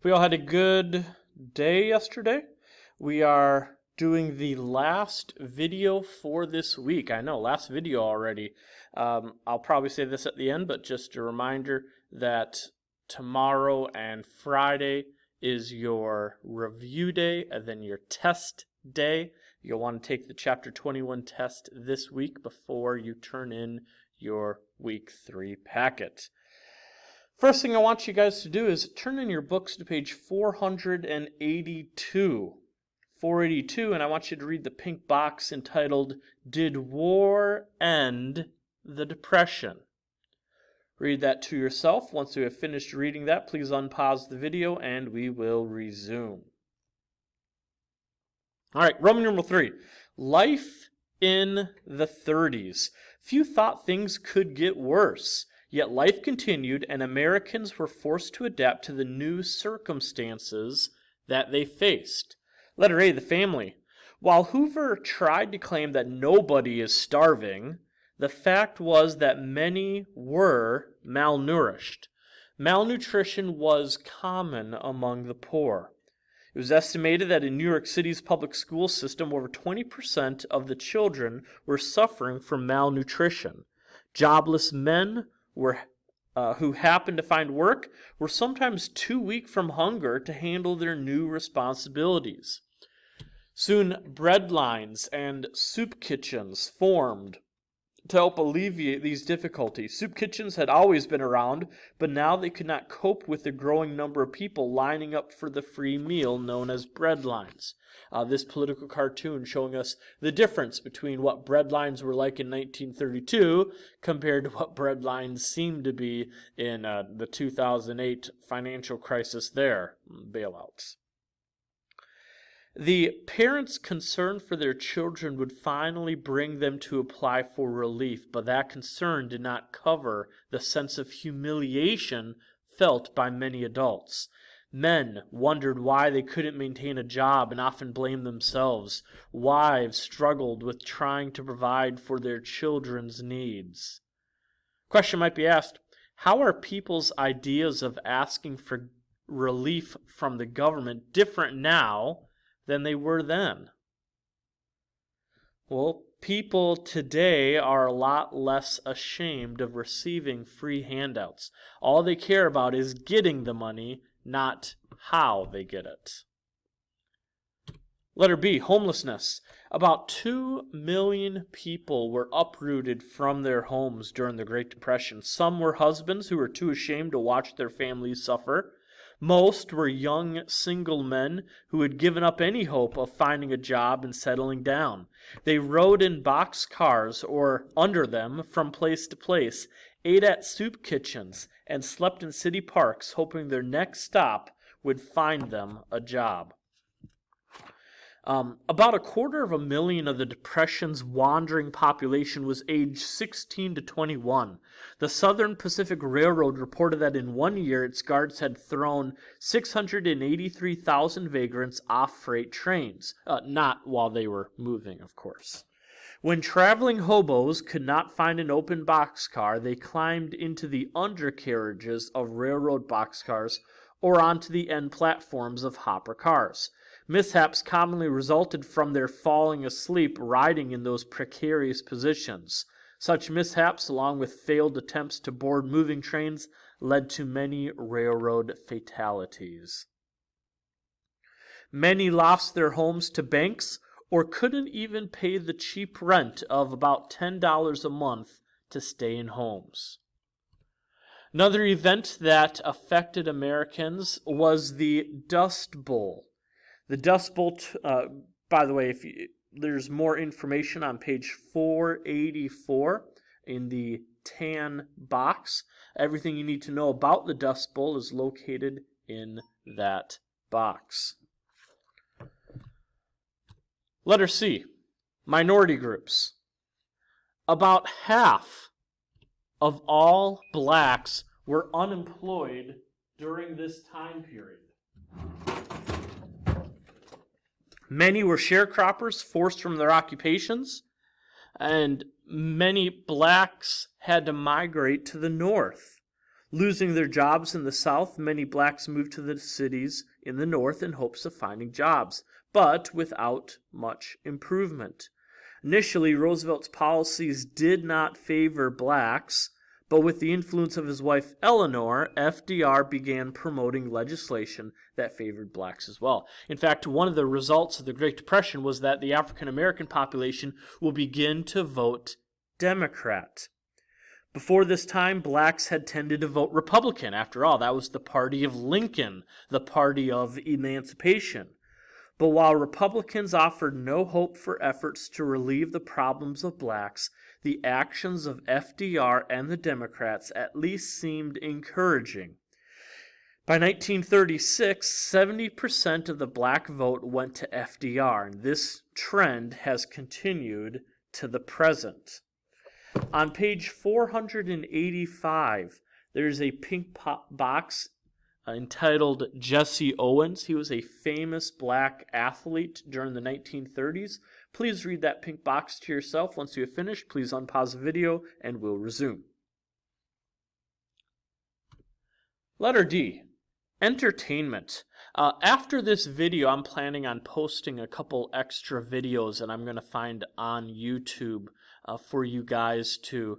We all had a good day yesterday. We are doing the last video for this week. I know, last video already. I'll probably say this at the end, but just a reminder that tomorrow and Friday is your review day and then your test day. You'll want to take the Chapter 21 test this week before you turn in your Week 3 packet. First thing I want you guys to do is turn in your books to page 482. 482, and I want you to read the pink box entitled, Did War End the Depression? Read that to yourself. Once we have finished reading that, please unpause the video and we will resume. All right, Roman numeral 3. Life in the 30s. Few thought things could get worse. Yet life continued, and Americans were forced to adapt to the new circumstances that they faced. Letter A, the family. While Hoover tried to claim that nobody is starving, the fact was that many were malnourished. Malnutrition was common among the poor. It was estimated that in New York City's public school system, over 20% of the children were suffering from malnutrition. Jobless men who happened to find work were sometimes too weak from hunger to handle their new responsibilities. Soon, bread lines and soup kitchens formed to help alleviate these difficulties. Soup kitchens had always been around, but now they could not cope with the growing number of people lining up for the free meal known as bread lines. This political cartoon showing us the difference between what bread lines were like in 1932 compared to what bread lines seemed to be in the 2008 financial crisis there, bailouts. The parents' concern for their children would finally bring them to apply for relief, but that concern did not cover the sense of humiliation felt by many adults. Men wondered why they couldn't maintain a job and often blamed themselves. Wives struggled with trying to provide for their children's needs. Question might be asked, how are people's ideas of asking for relief from the government different now than they were then? Well, people today are a lot less ashamed of receiving free handouts. All they care about is getting the money, not how they get it. Letter B, homelessness. About 2 million people were uprooted from their homes during the Great Depression. Some were husbands who were too ashamed to watch their families suffer. Most were young single men who had given up any hope of finding a job and settling down. They rode in box cars or under them from place to place, ate at soup kitchens, and slept in city parks, hoping their next stop would find them a job. About 250,000 of the Depression's wandering population was aged 16 to 21. The Southern Pacific Railroad reported that in 1 year its guards had thrown 683,000 vagrants off freight trains. Not while they were moving, of course. When traveling hobos could not find an open boxcar, they climbed into the undercarriages of railroad boxcars or onto the end platforms of hopper cars. Mishaps commonly resulted from their falling asleep riding in those precarious positions. Such mishaps, along with failed attempts to board moving trains, led to many railroad fatalities. Many lost their homes to banks or couldn't even pay the cheap rent of about $10 a month to stay in homes. Another event that affected Americans was the Dust Bowl. The Dust Bowl, by the way, there's more information on page 484 in the tan box. Everything you need to know about the Dust Bowl is located in that box. Letter C, minority groups. About half of all blacks were unemployed during this time period. Many were sharecroppers forced from their occupations, and many blacks had to migrate to the north. Losing their jobs in the South, many blacks moved to the cities in the North in hopes of finding jobs, but without much improvement. Initially, Roosevelt's policies did not favor blacks, but with the influence of his wife Eleanor, FDR began promoting legislation that favored blacks as well. In fact, one of the results of the Great Depression was that the African American population will begin to vote Democrat. Before this time, blacks had tended to vote Republican. After all, that was the party of Lincoln, the party of emancipation. But while Republicans offered no hope for efforts to relieve the problems of blacks, the actions of FDR and the Democrats at least seemed encouraging. By 1936, 70% of the black vote went to FDR, and this trend has continued to the present. On page 485, there's a pink box entitled Jesse Owens. He was a famous black athlete during the 1930s. Please read that pink box to yourself. Once you have finished, please unpause the video and we'll resume. Letter D, entertainment. After this video, I'm planning on posting a couple extra videos that I'm going to find on YouTube for you guys to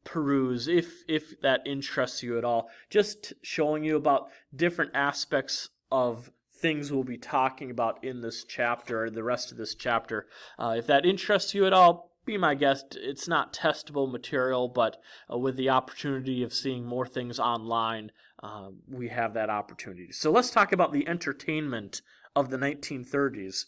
peruse if that interests you at all. Just showing you about different aspects of things we'll be talking about in this chapter, or the rest of this chapter. If that interests you at all, be my guest. It's not testable material, but with the opportunity of seeing more things online, we have that opportunity. So let's talk about the entertainment of the 1930s.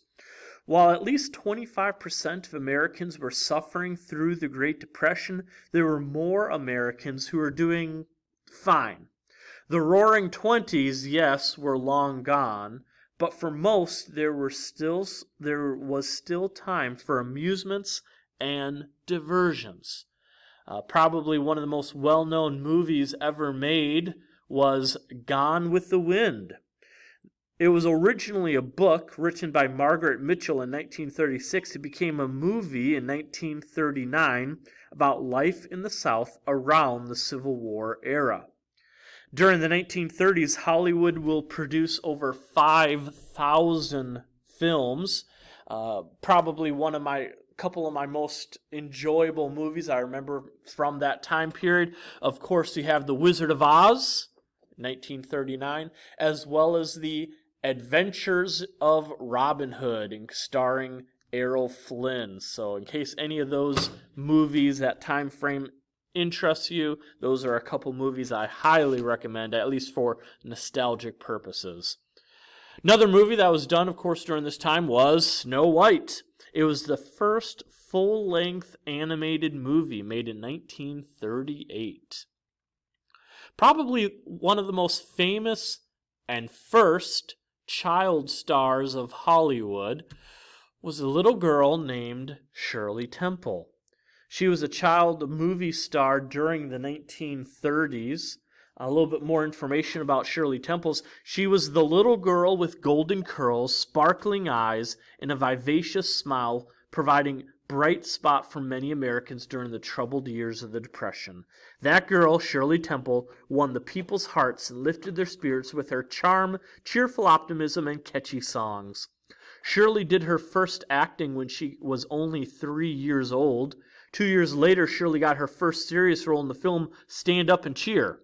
While at least 25% of Americans were suffering through the Great Depression, there were more Americans who were doing fine. The Roaring Twenties, yes, were long gone, but for most there was still time for amusements and diversions. Probably one of the most well-known movies ever made was Gone with the Wind. It was originally a book written by Margaret Mitchell in 1936. It became a movie in 1939 about life in the South around the Civil War era. During the 1930s, Hollywood will produce over 5,000 films. Probably couple of my most enjoyable movies I remember from that time period. Of course, you have The Wizard of Oz, 1939, as well as The Adventures of Robin Hood, starring Errol Flynn. So in case any of those movies, that time frame interests you, those are a couple movies I highly recommend, at least for nostalgic purposes. Another movie that was done, of course, during this time was Snow White. It was the first full-length animated movie made in 1938. Probably one of the most famous and first child stars of Hollywood was a little girl named Shirley Temple. She was a child movie star during the 1930s. A little bit more information about Shirley Temple. She was the little girl with golden curls, sparkling eyes, and a vivacious smile, providing bright spot for many Americans during the troubled years of the Depression. That girl, Shirley Temple, won the people's hearts and lifted their spirits with her charm, cheerful optimism, and catchy songs. Shirley did her first acting when she was only 3 years old. 2 years later, Shirley got her first serious role in the film Stand Up and Cheer.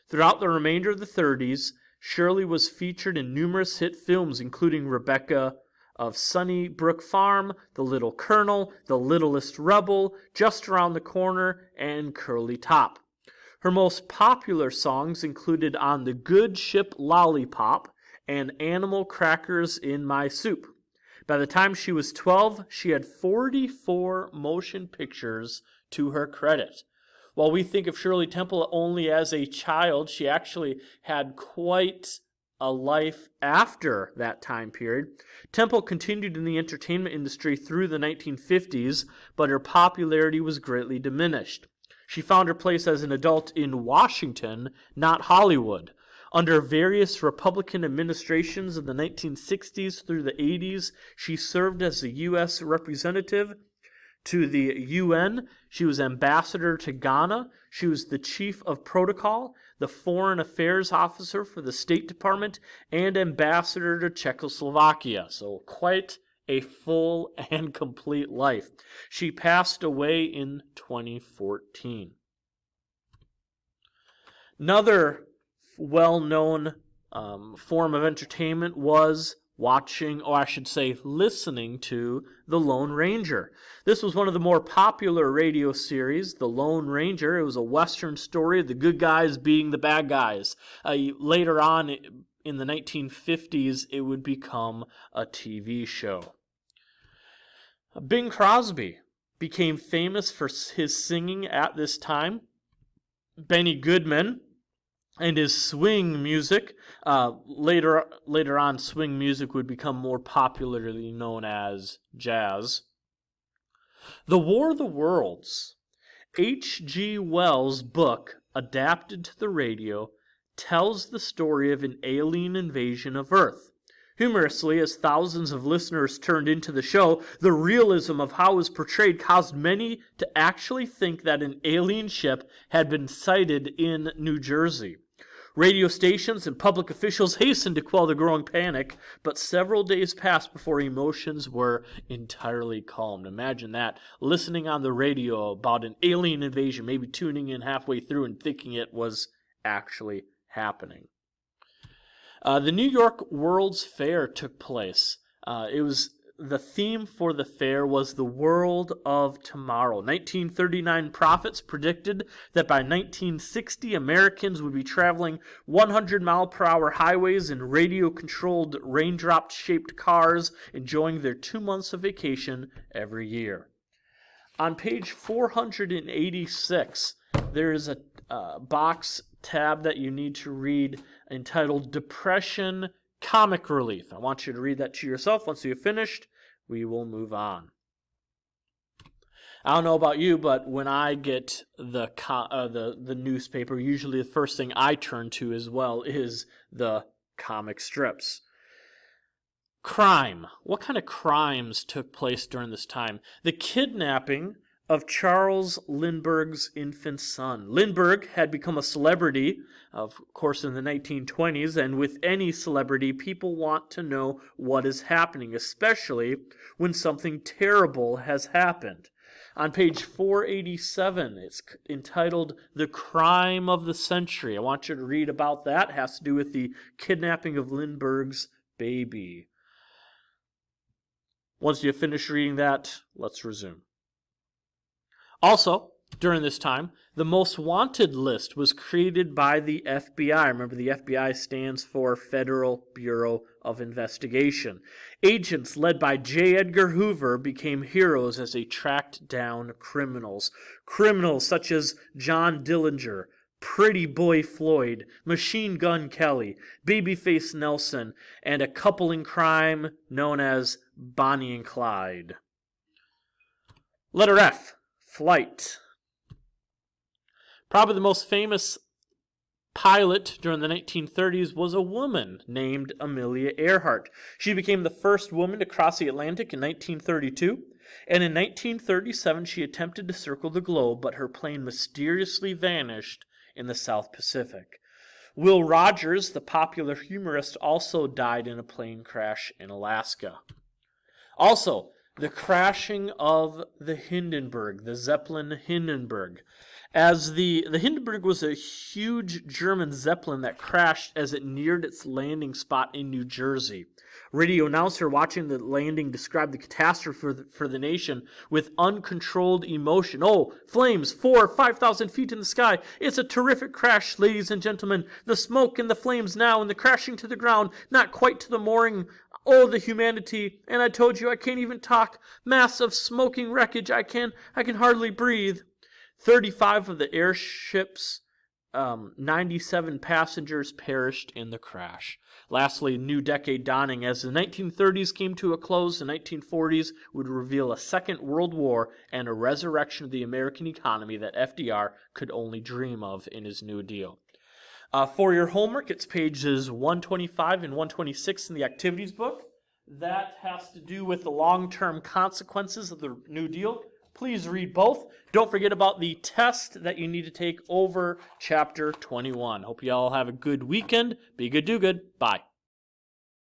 Throughout the remainder of the 30s, Shirley was featured in numerous hit films, including Rebecca of Sunnybrook Farm, The Little Colonel, The Littlest Rebel, Just Around the Corner, and Curly Top. Her most popular songs included On the Good Ship Lollipop and Animal Crackers in My Soup. By the time she was 12, she had 44 motion pictures to her credit. While we think of Shirley Temple only as a child, she actually had quite a life after that time period. Temple continued in the entertainment industry through the 1950s, but her popularity was greatly diminished. She found her place as an adult in Washington, not Hollywood. Under various Republican administrations in the 1960s through the 80s, she served as a U.S. representative to the UN. She was ambassador to Ghana. She was the chief of protocol, the Foreign Affairs Officer for the State Department, and Ambassador to Czechoslovakia. So quite a full and complete life. She passed away in 2014. Another well-known form of entertainment was watching, or I should say listening to, The Lone Ranger. This was one of the more popular radio series, The Lone Ranger. It was a Western story of the good guys beating the bad guys. Later on in the 1950s, it would become a TV show. Bing Crosby became famous for his singing at this time. Benny Goodman and his swing music. Later on, swing music would become more popularly known as jazz. The War of the Worlds. H.G. Wells' book, adapted to the radio, tells the story of an alien invasion of Earth. Humorously, as thousands of listeners turned into the show, the realism of how it was portrayed caused many to actually think that an alien ship had been sighted in New Jersey. Radio stations and public officials hastened to quell the growing panic, but several days passed before emotions were entirely calmed. Imagine that, listening on the radio about an alien invasion, maybe tuning in halfway through and thinking it was actually happening. The New York World's Fair took place. The theme for the fair was the world of tomorrow. 1939 prophets predicted that by 1960, Americans would be traveling 100-mile-per-hour highways in radio-controlled raindrop-shaped cars, enjoying their 2 months of vacation every year. On page 486, there is a box tab that you need to read entitled Depression Comic Relief. I want you to read that to yourself. Once you've finished, we will move on. I don't know about you, but when I get the newspaper, usually the first thing I turn to as well is the comic strips. Crime. What kind of crimes took place during this time? The kidnapping of Charles Lindbergh's infant son. Lindbergh had become a celebrity, of course, in the 1920s, and with any celebrity, people want to know what is happening, especially when something terrible has happened. On page 487, it's entitled The Crime of the Century. I want you to read about that. It has to do with the kidnapping of Lindbergh's baby. Once you finish reading that, let's resume. Also, during this time, the most wanted list was created by the FBI. Remember, the FBI stands for Federal Bureau of Investigation. Agents led by J. Edgar Hoover became heroes as they tracked down criminals. Criminals such as John Dillinger, Pretty Boy Floyd, Machine Gun Kelly, Babyface Nelson, and a couple in crime known as Bonnie and Clyde. Letter F. Flight. Probably the most famous pilot during the 1930s was a woman named Amelia Earhart. She became the first woman to cross the Atlantic in 1932, and in 1937 she attempted to circle the globe, but her plane mysteriously vanished in the South Pacific. Will Rogers, the popular humorist, also died in a plane crash in Alaska. Also, the crashing of the Hindenburg, the Zeppelin Hindenburg. As the Hindenburg was a huge German Zeppelin that crashed as it neared its landing spot in New Jersey. Radio announcer watching the landing described the catastrophe for the nation with uncontrolled emotion. "Oh, flames, 4,000 or 5,000 feet in the sky. It's a terrific crash, ladies and gentlemen. The smoke and the flames now and the crashing to the ground, not quite to the mooring. Oh, the humanity. And I told you I can't even talk. Mass of smoking wreckage. I can hardly breathe." 35 of the airship's 97 passengers perished in the crash. Lastly, new decade dawning. As the 1930s came to a close, the 1940s would reveal a second world war and a resurrection of the American economy that FDR could only dream of in his New Deal. For your homework, it's pages 125 and 126 in the activities book. That has to do with the long-term consequences of the New Deal. Please read both. Don't forget about the test that you need to take over chapter 21. Hope you all have a good weekend. Be good, do good. Bye.